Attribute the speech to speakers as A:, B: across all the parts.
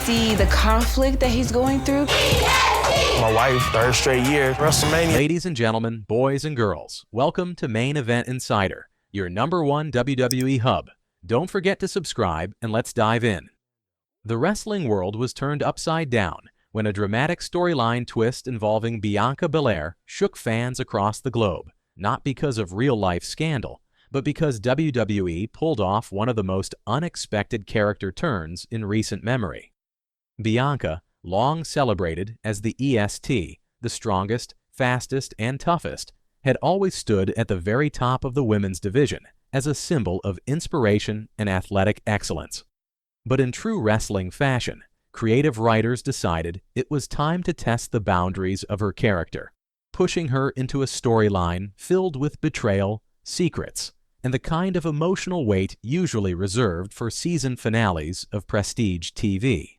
A: see the conflict that he's going through.
B: My wife, third straight year, WrestleMania.
C: Ladies and gentlemen, boys and girls, welcome to Main Event Insider, your #1 WWE hub. Don't forget to subscribe and let's dive in. The wrestling world was turned upside down when a dramatic storyline twist involving Bianca Belair shook fans across the globe, not because of real-life scandal, but because WWE pulled off one of the most unexpected character turns in recent memory. Bianca, long celebrated as the EST, the strongest, fastest, and toughest, had always stood at the very top of the women's division as a symbol of inspiration and athletic excellence. But in true wrestling fashion, creative writers decided it was time to test the boundaries of her character, pushing her into a storyline filled with betrayal, secrets, and the kind of emotional weight usually reserved for season finales of prestige TV.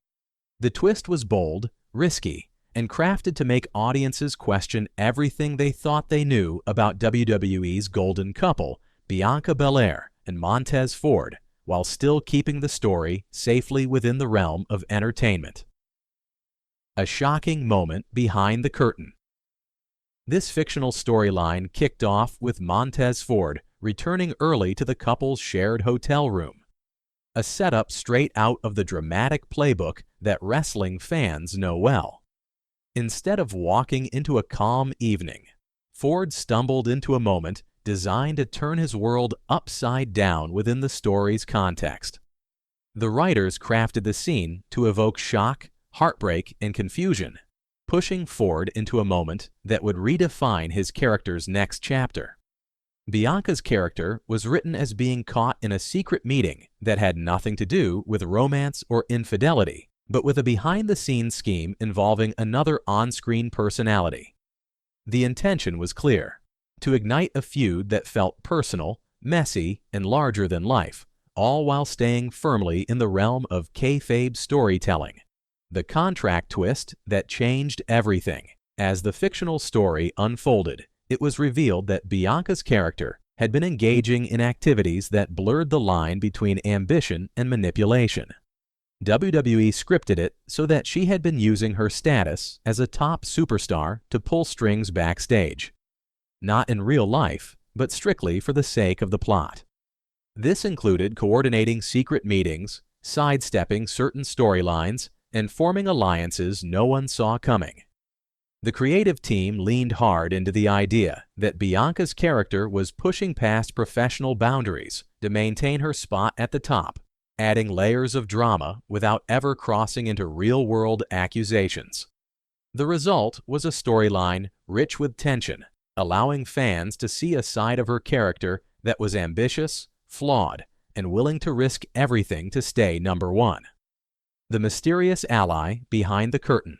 C: The twist was bold, risky, and crafted to make audiences question everything they thought they knew about WWE's golden couple, Bianca Belair and Montez Ford, while still keeping the story safely within the realm of entertainment. A shocking moment behind the curtain. This fictional storyline kicked off with Montez Ford returning early to the couple's shared hotel room, a setup straight out of the dramatic playbook that wrestling fans know well. Instead of walking into a calm evening, Ford stumbled into a moment designed to turn his world upside down within the story's context. The writers crafted the scene to evoke shock, heartbreak, and confusion, pushing Ford into a moment that would redefine his character's next chapter. Bianca's character was written as being caught in a secret meeting that had nothing to do with romance or infidelity, but with a behind-the-scenes scheme involving another on-screen personality. The intention was clear: to ignite a feud that felt personal, messy, and larger than life, all while staying firmly in the realm of kayfabe storytelling. The contract twist that changed everything. As the fictional story unfolded, it was revealed that Bianca's character had been engaging in activities that blurred the line between ambition and manipulation. WWE scripted it so that she had been using her status as a top superstar to pull strings backstage. Not in real life, but strictly for the sake of the plot. This included coordinating secret meetings, sidestepping certain storylines, and forming alliances no one saw coming. The creative team leaned hard into the idea that Bianca's character was pushing past professional boundaries to maintain her spot at the top, adding layers of drama without ever crossing into real-world accusations. The result was a storyline rich with tension, allowing fans to see a side of her character that was ambitious, flawed, and willing to risk everything to stay #1. The mysterious ally behind the curtain.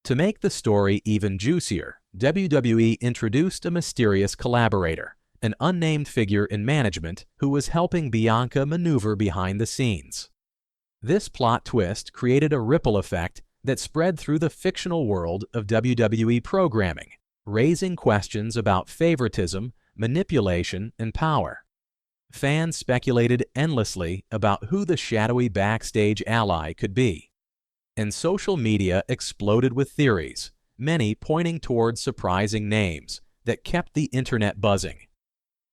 C: To make the story even juicier, WWE introduced a mysterious collaborator, an unnamed figure in management who was helping Bianca maneuver behind the scenes. This plot twist created a ripple effect that spread through the fictional world of WWE programming, raising questions about favoritism, manipulation, and power. Fans speculated endlessly about who the shadowy backstage ally could be. And social media exploded with theories, many pointing towards surprising names that kept the internet buzzing.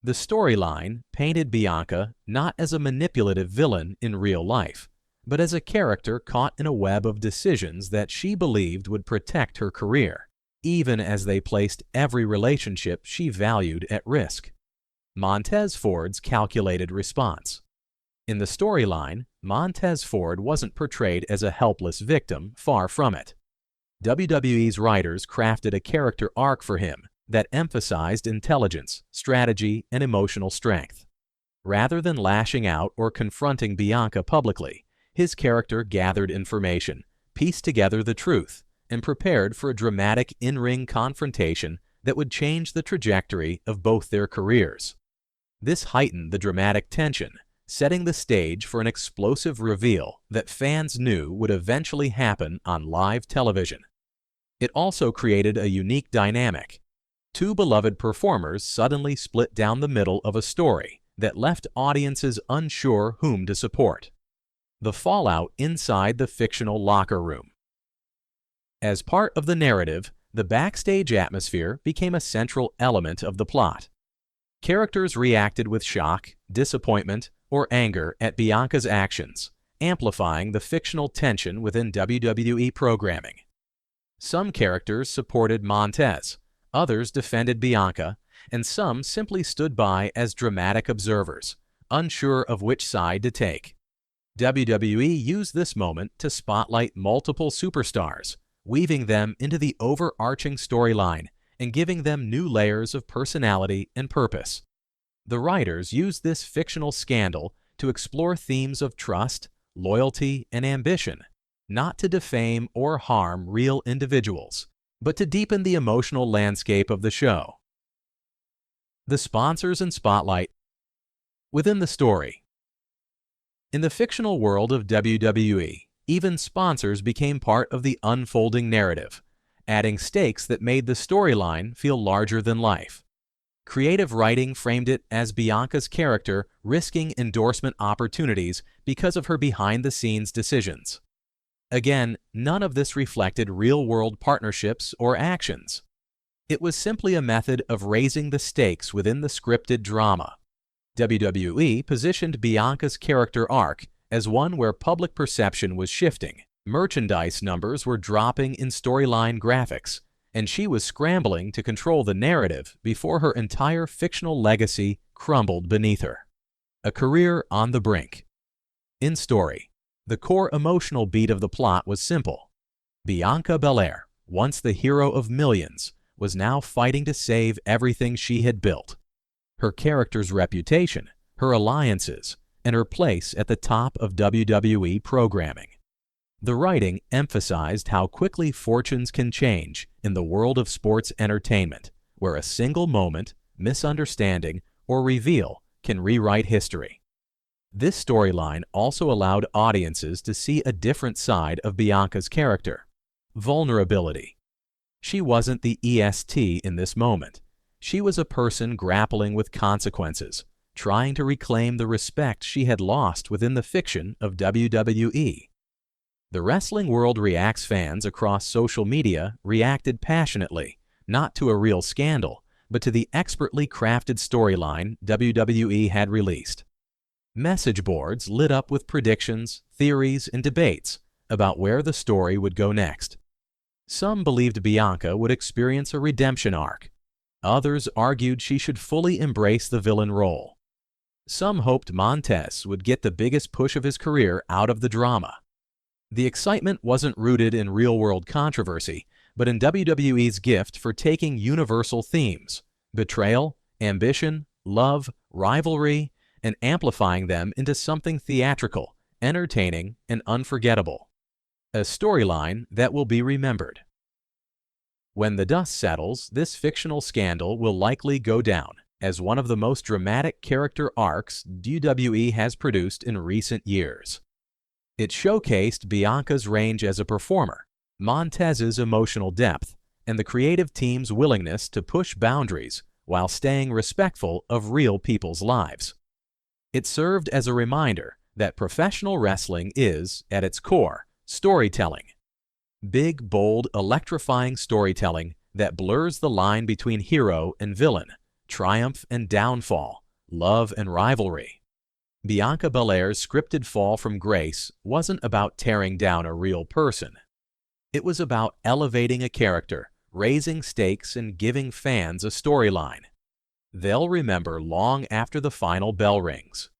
C: The storyline painted Bianca not as a manipulative villain in real life, but as a character caught in a web of decisions that she believed would protect her career, even as they placed every relationship she valued at risk. Montez Ford's calculated response. In the storyline, Montez Ford wasn't portrayed as a helpless victim, far from it. WWE's writers crafted a character arc for him that emphasized intelligence, strategy, and emotional strength. Rather than lashing out or confronting Bianca publicly, his character gathered information, pieced together the truth, and prepared for a dramatic in-ring confrontation that would change the trajectory of both their careers. This heightened the dramatic tension, setting the stage for an explosive reveal that fans knew would eventually happen on live television. It also created a unique dynamic. Two beloved performers suddenly split down the middle of a story that left audiences unsure whom to support. The fallout inside the fictional locker room. As part of the narrative, the backstage atmosphere became a central element of the plot. Characters reacted with shock, disappointment, or anger at Bianca's actions, amplifying the fictional tension within WWE programming. Some characters supported Montez, others defended Bianca, and some simply stood by as dramatic observers, unsure of which side to take. WWE used this moment to spotlight multiple superstars, weaving them into the overarching storyline and giving them new layers of personality and purpose. The writers used this fictional scandal to explore themes of trust, loyalty, and ambition, not to defame or harm real individuals, but to deepen the emotional landscape of the show. The sponsors and spotlight within the story. In the fictional world of WWE, even sponsors became part of the unfolding narrative, adding stakes that made the storyline feel larger than life. Creative writing framed it as Bianca's character risking endorsement opportunities because of her behind-the-scenes decisions. Again, none of this reflected real-world partnerships or actions. It was simply a method of raising the stakes within the scripted drama. WWE positioned Bianca's character arc as one where public perception was shifting, merchandise numbers were dropping in storyline graphics, and she was scrambling to control the narrative before her entire fictional legacy crumbled beneath her. A career on the brink. In story, the core emotional beat of the plot was simple. Bianca Belair, once the hero of millions, was now fighting to save everything she had built. Her character's reputation, her alliances, and her place at the top of WWE programming. The writing emphasized how quickly fortunes can change in the world of sports entertainment, where a single moment, misunderstanding, or reveal can rewrite history. This storyline also allowed audiences to see a different side of Bianca's character: vulnerability. She wasn't the EST in this moment. She was a person grappling with consequences, trying to reclaim the respect she had lost within the fiction of WWE. The Wrestling World Reacts fans across social media reacted passionately, not to a real scandal, but to the expertly crafted storyline WWE had released. Message boards lit up with predictions, theories, and debates about where the story would go next. Some believed Bianca would experience a redemption arc. Others argued she should fully embrace the villain role. Some hoped Montez would get the biggest push of his career out of the drama. The excitement wasn't rooted in real-world controversy, but in WWE's gift for taking universal themes: betrayal, ambition, love, rivalry, and amplifying them into something theatrical, entertaining, and unforgettable. A storyline that will be remembered. When the dust settles, this fictional scandal will likely go down as one of the most dramatic character arcs WWE has produced in recent years. It showcased Bianca's range as a performer, Montez's emotional depth, and the creative team's willingness to push boundaries while staying respectful of real people's lives. It served as a reminder that professional wrestling is, at its core, storytelling. Big, bold, electrifying storytelling that blurs the line between hero and villain, triumph and downfall, love and rivalry. Bianca Belair's scripted fall from grace wasn't about tearing down a real person. It was about elevating a character, raising stakes, and giving fans a storyline they'll remember long after the final bell rings.